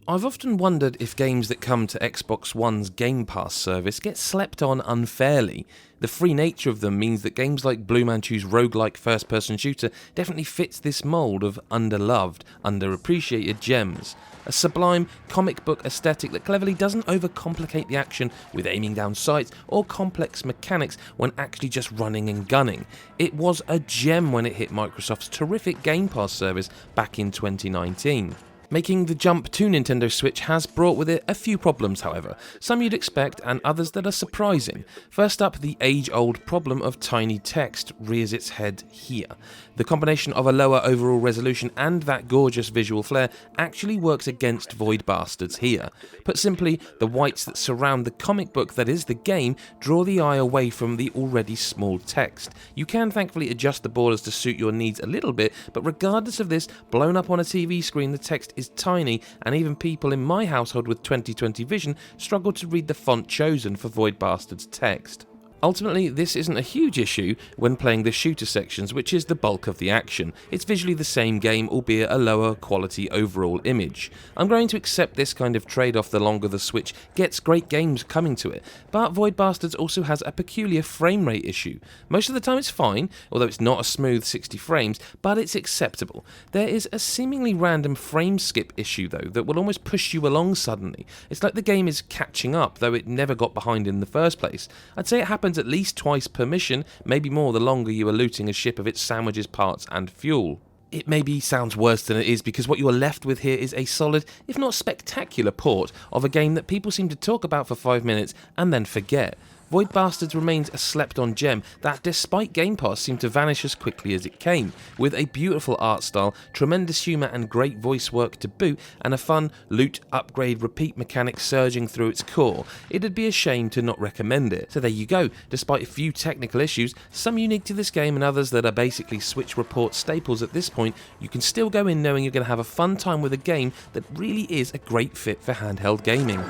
I've often wondered if games that come to Xbox One's Game Pass service get slept on unfairly. The free nature of them means that games like Blue Manchu's roguelike first-person shooter definitely fits this mould of underloved, underappreciated gems. A sublime comic book aesthetic that cleverly doesn't overcomplicate the action with aiming down sights or complex mechanics when actually just running and gunning. It was a gem when it hit Microsoft's terrific Game Pass service back in 2019. Making the jump to Nintendo Switch has brought with it a few problems, however, some you'd expect and others that are surprising. First up, the age-old problem of tiny text rears its head here. The combination of a lower overall resolution and that gorgeous visual flair actually works against Void Bastards here. Put simply, the whites that surround the comic book that is the game draw the eye away from the already small text. You can thankfully adjust the borders to suit your needs a little bit, but regardless of this, blown up on a TV screen the text is tiny, and even people in my household with 20/20 vision struggle to read the font chosen for Void Bastard's text. Ultimately, this isn't a huge issue when playing the shooter sections, which is the bulk of the action. It's visually the same game, albeit a lower quality overall image. I'm going to accept this kind of trade-off the longer the Switch gets great games coming to it, but Void Bastards also has a peculiar frame rate issue. Most of the time it's fine, although it's not a smooth 60 frames, but it's acceptable. There is a seemingly random frame skip issue though that will almost push you along suddenly. It's like the game is catching up, though it never got behind in the first place. I'd say it happens at least twice per mission, maybe more the longer you are looting a ship of its sandwiches, parts and fuel. It maybe sounds worse than it is because what you are left with here is a solid, if not spectacular port of a game that people seem to talk about for 5 minutes and then forget. Void Bastards remains a slept-on gem that, despite Game Pass, seemed to vanish as quickly as it came, with a beautiful art style, tremendous humour and great voice work to boot, and a fun loot, upgrade, repeat mechanic surging through its core. It'd be a shame to not recommend it. So there you go, despite a few technical issues, some unique to this game and others that are basically Switch Report staples at this point, you can still go in knowing you're going to have a fun time with a game that really is a great fit for handheld gaming.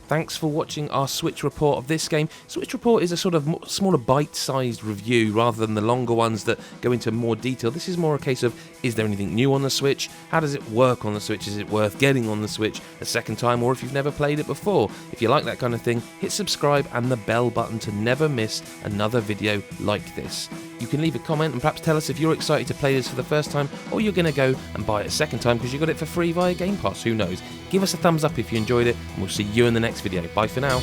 Thanks for watching our Switch Report of this game. Switch Report is a sort of smaller bite-sized review rather than the longer ones that go into more detail. This is more a case of, is there anything new on the Switch? How does it work on the Switch? Is it worth getting on the Switch a second time, or if you've never played it before? If you like that kind of thing, hit subscribe and the bell button to never miss another video like this. You can leave a comment and perhaps tell us if you're excited to play this for the first time, or you're going to go and buy it a second time because you got it for free via Game Pass. Who knows? Give us a thumbs up if you enjoyed it, and we'll see you in the next video. Bye for now.